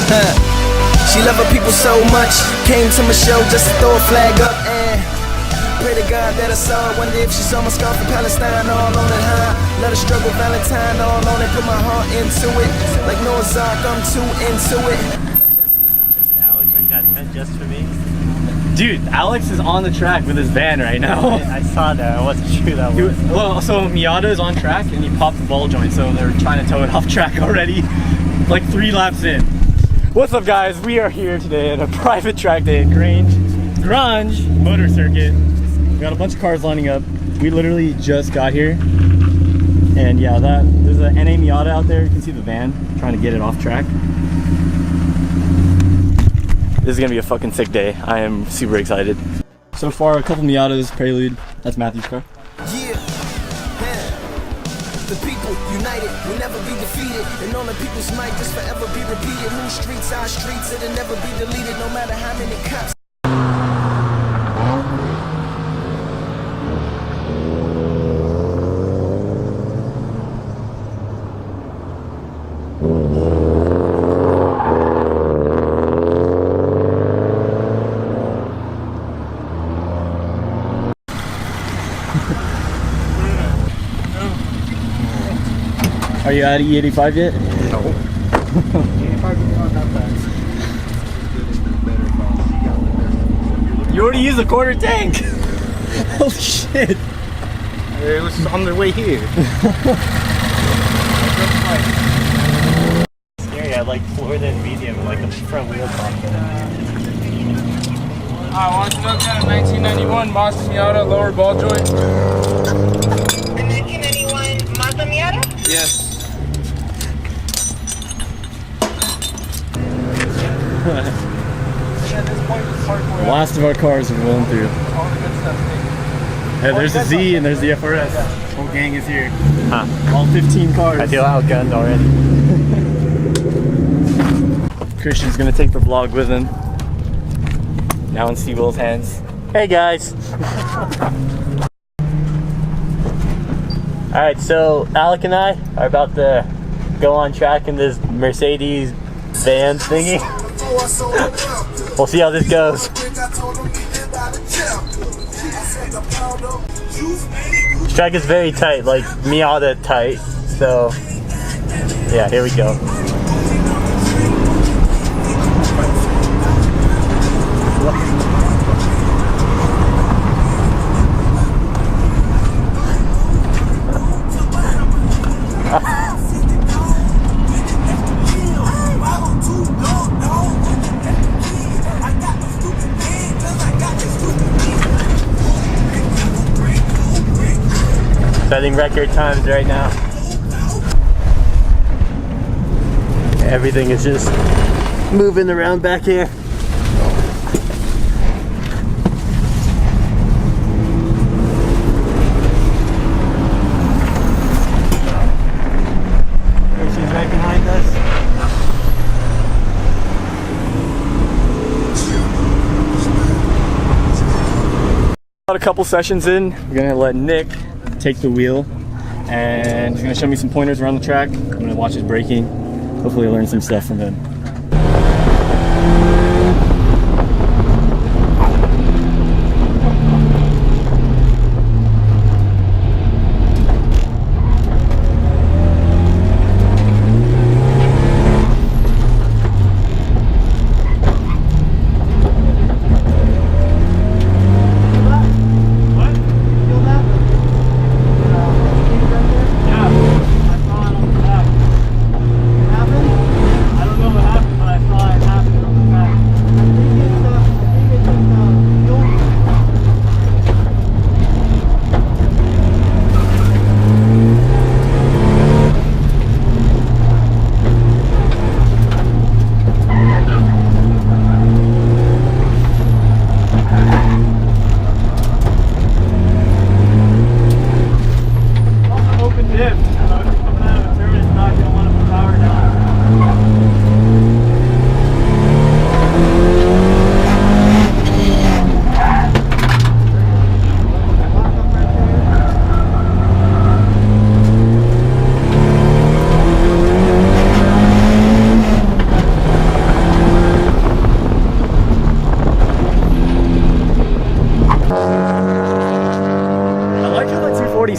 She love her people so much, came to my show just to throw a flag up and pray to God that I saw her. Wonder if she's on my scarf from Palestine, all on it high. Let her struggle Valentine, all on it, put my heart into it. Like Noah's Ark, I'm too into it. Alex bring that tent just for me? Dude, Alex is on the track with his van right now. I saw that, I wasn't sure that was. Well, so Miata is on track and he popped the ball joint, so they're trying to tow it off track already, like 3 laps in. What's up guys, we are here today at a private track day at Grange Motor Circuit. We got a bunch of cars lining up. We literally just got here. And yeah, there's a NA Miata out there. You can see the van trying to get it off track. This is gonna be a fucking sick day. I am super excited. So far, a couple Miatas, Prelude. That's Matthew's car. Yeah, the people united will never be defeated, and on the people's might just forever be repeated. New streets, our streets, it'll never be deleted, no matter how many cops. Are you at E85 yet? No. E85 is not that bad. You already used a quarter tank! Holy shit! It was on their way here. Scary, I like Florida and medium, like the front wheel top. I want to look at a 1991 Mazda Miata lower ball joint. A 1991 Mazda Miata? Yes. The last of our cars are rolling through. Yeah, there's the Z and there's the FRS. Whole gang is here. Huh. All 15 cars. I feel outgunned already. Christian's gonna take the vlog with him. Now in Seawell's hands. Hey guys! Alright, so Alec and I are about to go on track in this Mercedes van thingy. We'll see how this goes. This track is very tight, like Miata tight, so yeah, here we go. Setting record times right now. Everything is just moving around back here. She's right behind us. About a couple sessions in, we're gonna let Nick take the wheel and he's gonna show me some pointers around the track. I'm gonna watch his braking, hopefully learn some stuff from him.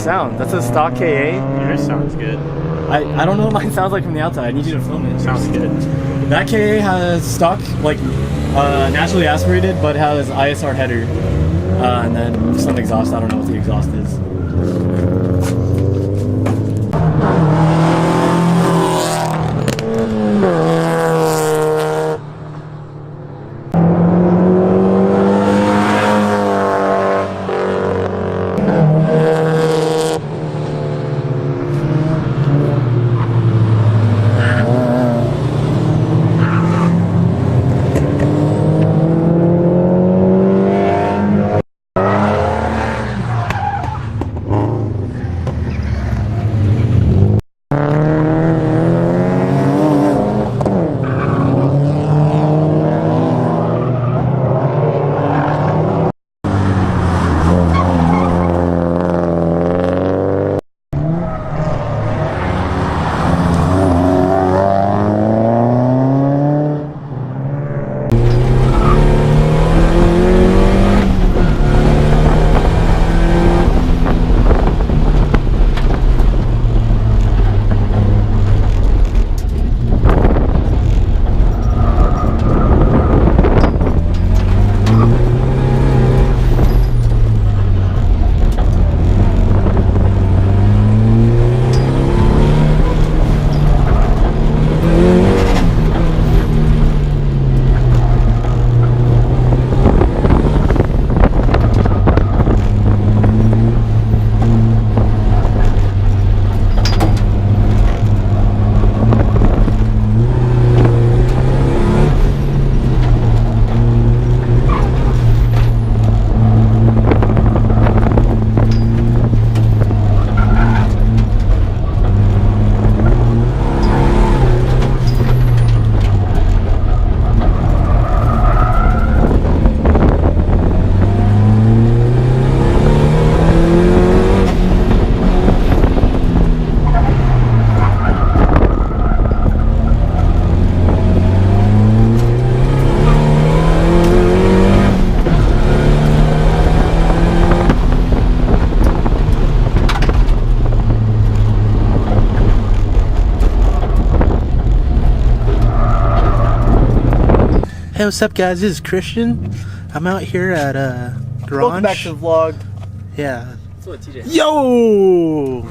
nice sound. That's a stock KA. Yours sounds good. I don't know what mine sounds like from the outside. I need you to film it. Sounds good. That KA has stock, like naturally aspirated, but has ISR header. And then some exhaust. I don't know what the exhaust is. Hey, what's up, guys? This is Christian. I'm out here at Grange. Welcome back to the vlog. Yeah. That's what TJ. Yo!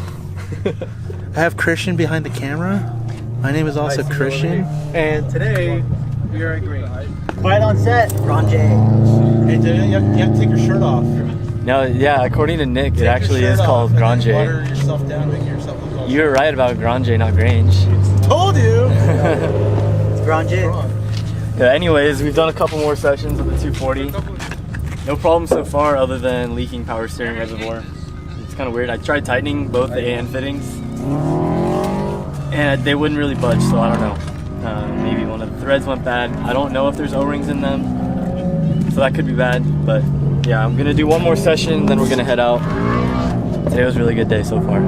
I have Christian behind the camera. My name is also Christian. And today we are at Grange. Right on set, Grange. Hey, dude, you have to take your shirt off. No, yeah, according to Nick, it actually is called Grange. Water yourself down, make yourself look all You were right about Grange, not Grange. Told you! It's Grange. Yeah, anyways, we've done a couple more sessions of the 240. No problem so far other than leaking power steering reservoir. It's kind of weird. I tried tightening both the AN fittings and they wouldn't really budge, so I don't know. Maybe one of the threads went bad. I don't know if there's O-rings in them, so that could be bad. But yeah, I'm gonna do one more session, then we're gonna head out. Today was a really good day so far.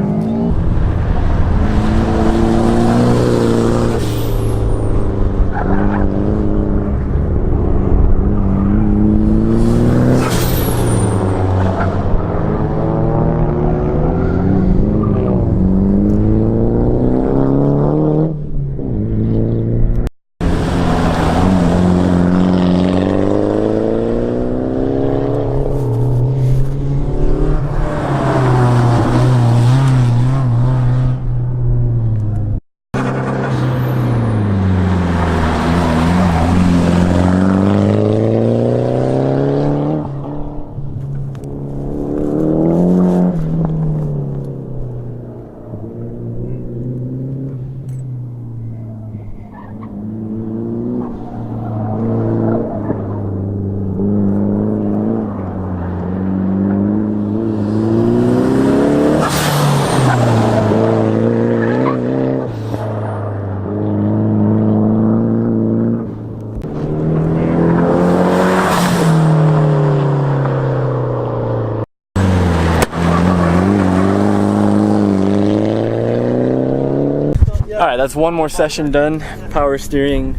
Alright, that's one more session done. Power steering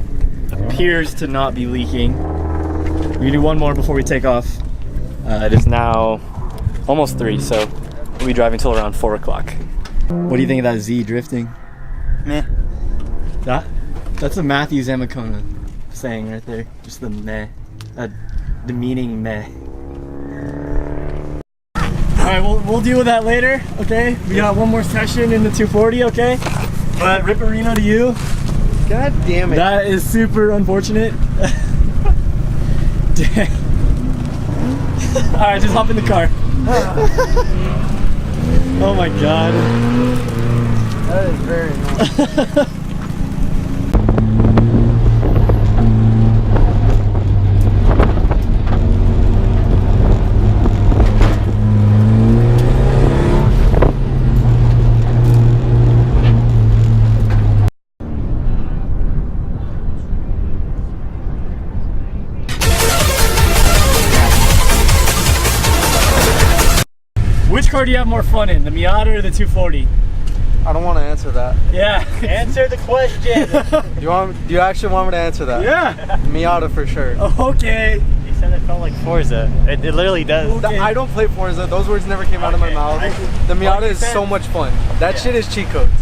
appears to not be leaking. We can do one more before we take off. It is now almost 3, so We'll be driving till around 4 o'clock. What do you think of that Z drifting? Meh. That's a Matthew Zamacona saying right there. Just the meh. The meaning meh. Alright, we'll deal with that later, okay? We got one more session in the 240, okay? But Ripperino to you. God damn it. That is super unfortunate. Dang. Alright, just hop in the car. Oh my god. That is very annoying. Which car do you have more fun in, the Miata or the 240? I don't want to answer that. Yeah. Answer the question. Do you actually want me to answer that? Yeah. Miata for sure. Okay. You said it felt like Forza. It literally does. Okay. I don't play Forza. Those words never came out of my Okay. mouth. The Like Miata you is said- so much fun. That shit is cheat codes.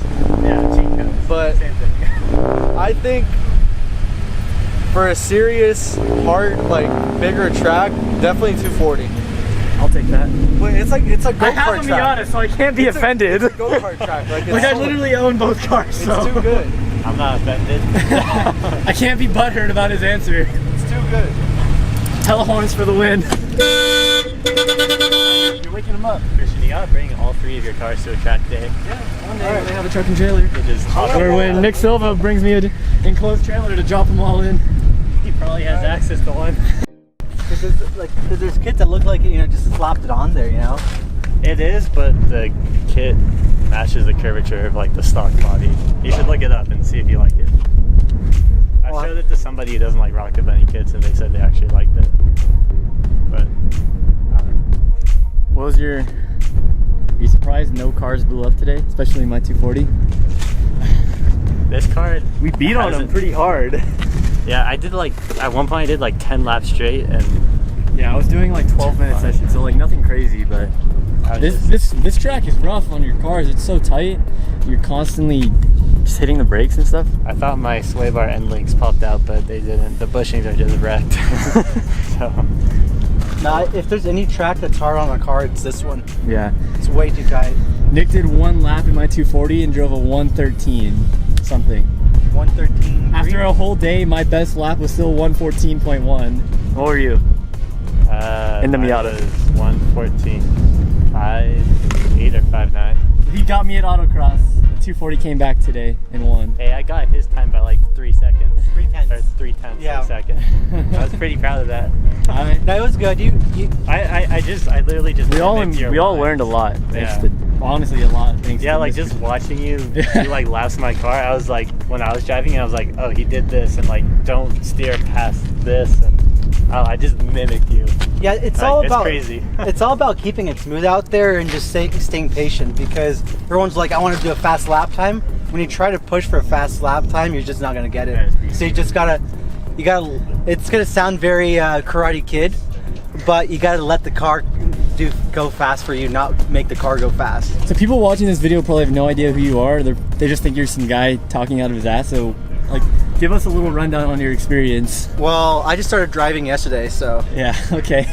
Yeah, cheat codes. But Same thing. I think for a serious, hard, like bigger track, definitely 240. I'll take that. But it's like a I have go-kart a track. Miata, so I can't be offended. It's a go-kart track. Like, it's Like I so- literally own both cars, it's so too good. I'm not offended. I can't be butthurt about his answer. It's too good. Telehorns for the win. You're waking him up. Christian, you gotta bring all 3 of your cars to a track day. One day when they have a truck and trailer. You just hop Or when Nick Silva brings me an enclosed trailer to drop them all in. He probably has access to one. Because there's kits that look like, just slapped it on there, It is, but the kit matches the curvature of like the stock body. You should look it up and see if you like it. I showed it to somebody who doesn't like Rocket Bunny kits and they said they actually liked it. But What was your... Are you surprised no cars blew up today? Especially my 240? this car, We beat on them hasn't- pretty hard. yeah, I did like, at one point I did like 10 laps straight and Yeah, I was doing like 12-minute sessions, so like nothing crazy, but I was just, this track is rough on your cars. It's so tight. You're constantly just hitting the brakes and stuff. I thought my sway bar end links popped out, but they didn't. The bushings are just wrecked. So, Now, if there's any track that's hard on a car, it's this one. Yeah. It's way too tight. Nick did one lap in my 240 and drove a 113 something. 113. After a whole day, my best lap was still 114.1. What were you? In the mine Miata. was 114, 5.8 or 5.9. He got me at autocross. The 240 came back today and won. Hey, I got his time by like 3 seconds. 3/10. Or 3/10 Yeah. of a second. I was pretty proud of that. No, it was good. I literally just We all mimicked your line. learned a lot. Thanks Yeah. to, honestly, a lot. Thanks Yeah, to like Mr. just watching you do like laps in my car, I was like, when I was driving, I was like, oh, he did this, and like, don't steer past this, and I just mimicked you. Yeah, it's Like, all it's about crazy. It's all about keeping it smooth out there and just staying patient, because everyone's like, I want to do a fast lap time. When you try to push for a fast lap time, you're just not gonna get Yeah, it. it's So you just gotta. It's gonna sound very Karate Kid, but you gotta let the car go fast for you, not make the car go fast. So people watching this video probably have no idea who you are. They just think you're some guy talking out of his ass. So, like, give us a little rundown on your experience. Well, I just started driving yesterday, so Yeah. Okay.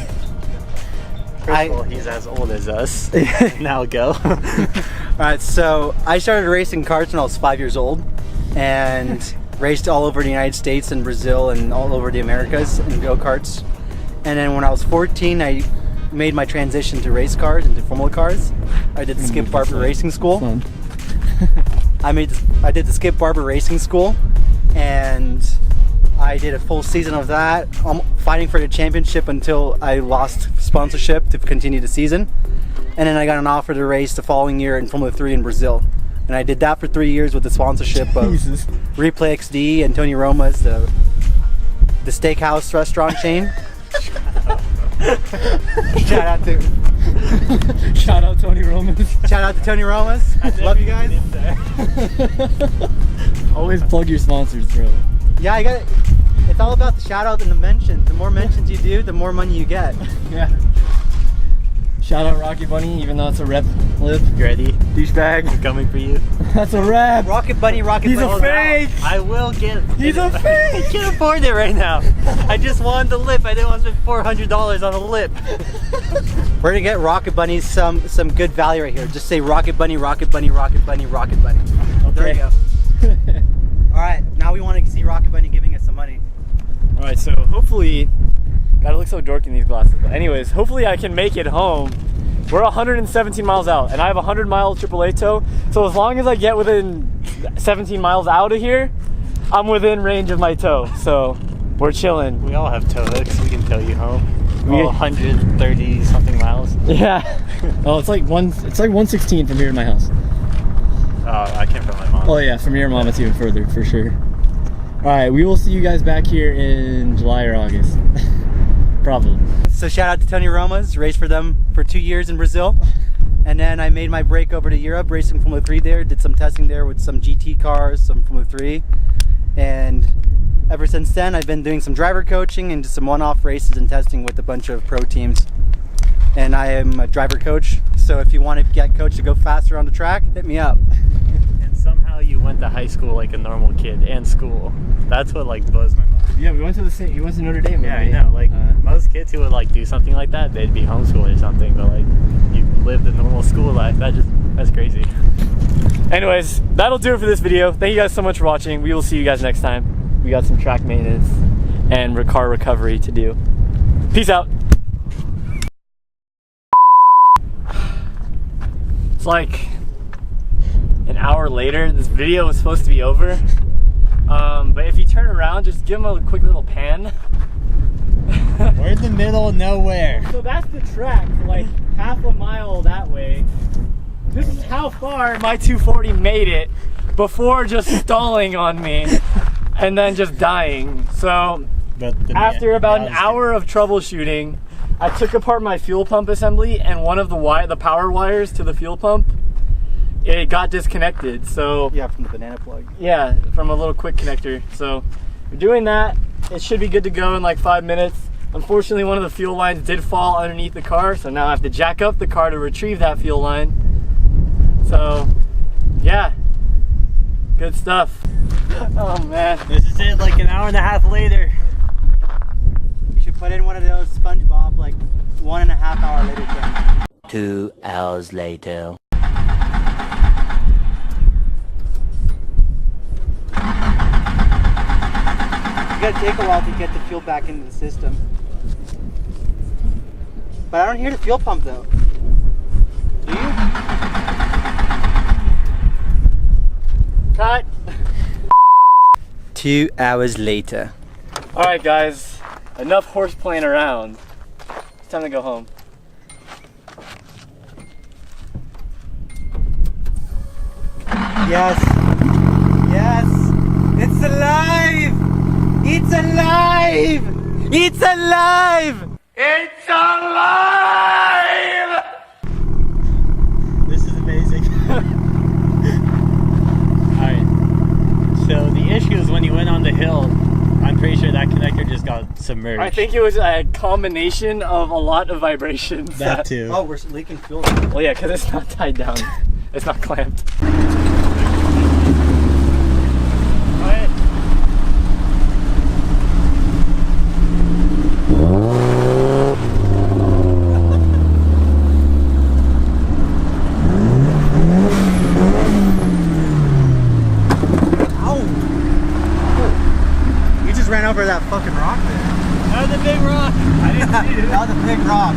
First of all, he's as old as us. Now go. Alright, so I started racing karts when I was 5 years old, and raced all over the United States and Brazil and all over the Americas in go-karts. And then when I was 14, I made my transition to race cars and to Formula cars. I did the Skip Barber Racing School. Fun. I did the Skip Barber Racing School, and I did a full season of that, fighting for the championship until I lost sponsorship to continue the season. And then I got an offer to race the following year in Formula 3 in Brazil. And I did that for 3 years with the sponsorship of Jesus. Replay XD and Tony Roma's, the steakhouse restaurant chain. Shout out Tony Roman's. Shout out to Tony Roma's. Love you guys. Always plug your sponsors, bro. Yeah, I got it. It's all about the shout out and the mentions. The more mentions you do, the more money you get. Yeah. Shout out Rocky Bunny, even though it's a rep lip. You ready? Douchebag. I'm coming for you. That's a rep. Rocket Bunny, Rocket He's Bunny. a fake. I will get. He's a I fake. can't afford it right now. I just wanted the lip. I didn't want to spend $400 on a lip. We're gonna get Rocket Bunny some good value right here. Just say Rocket Bunny, Rocket Bunny, Rocket Bunny, Rocket Bunny. There you go. All right, now we want to see Rocket Bunny giving us some money. All right, so hopefully, gotta look so dorky in these glasses. But anyways, hopefully I can make it home. We're 117 miles out, and I have a 100-mile AAA tow. So as long as I get within 17 miles out of here, I'm within range of my tow. So we're chilling. We all have tow hooks. We can tow you home. We- All 130 something miles. Yeah. Oh, it's like 116 from here to my house. I came from my mom. Oh yeah, from your mom it's even further for sure. All right, we will see you guys back here in July or August. Probably. So shout out to Tony Roma's, raced for them for 2 years in Brazil. And then I made my break over to Europe, racing Formula 3 there, did some testing there with some GT cars, some Formula 3. And ever since then, I've been doing some driver coaching and just some one-off races and testing with a bunch of pro teams. And I am a driver coach, so if you want to get coached to go faster on the track, hit me up. And somehow you went to high school like a normal kid and school. That's what like blows my mind. Yeah, we went to the same. You went to Notre Dame. Yeah, I know. Like most kids who would like do something like that, they'd be homeschooled or something. But like you lived a normal school life. That's crazy. Anyways, that'll do it for this video. Thank you guys so much for watching. We will see you guys next time. We got some track maintenance and car recovery to do. Peace out. It's like an hour later. This video was supposed to be over. But if you turn around, just give them a quick little pan. We're in the middle of nowhere. So that's the track, like half a mile that way. This is how far my 240 made it before just stalling on me and then just dying. So after about an hour of troubleshooting, I took apart my fuel pump assembly, and one of the power wires to the fuel pump, it got disconnected. So Yeah, from the banana plug. yeah, from a little quick connector. So we're doing that. It should be good to go in like 5 minutes. Unfortunately, one of the fuel lines did fall underneath the car, so now I have to jack up the car to retrieve that fuel line. So yeah, good stuff. Oh man. This is it, like an hour and a half later. You should put in one of those SpongeBob, like 1.5 hour later things. 2 hours later. It's gonna take a while to get the fuel back into the system. But I don't hear the fuel pump though. Do you? Cut. 2 hours later. Alright guys, enough horse playing around. It's time to go home. Yes. Yes. It's alive! It's alive! It's alive! It's alive! This is amazing. Alright. So the issue is when you went on the hill, I'm pretty sure that connector just got submerged. I think it was a combination of a lot of vibrations. that too. Oh, we're leaking fuel. Well, yeah, because it's not tied down. It's not clamped. Alright. You just ran over that fucking rock there. That was a big rock. I didn't see it. That was a big rock.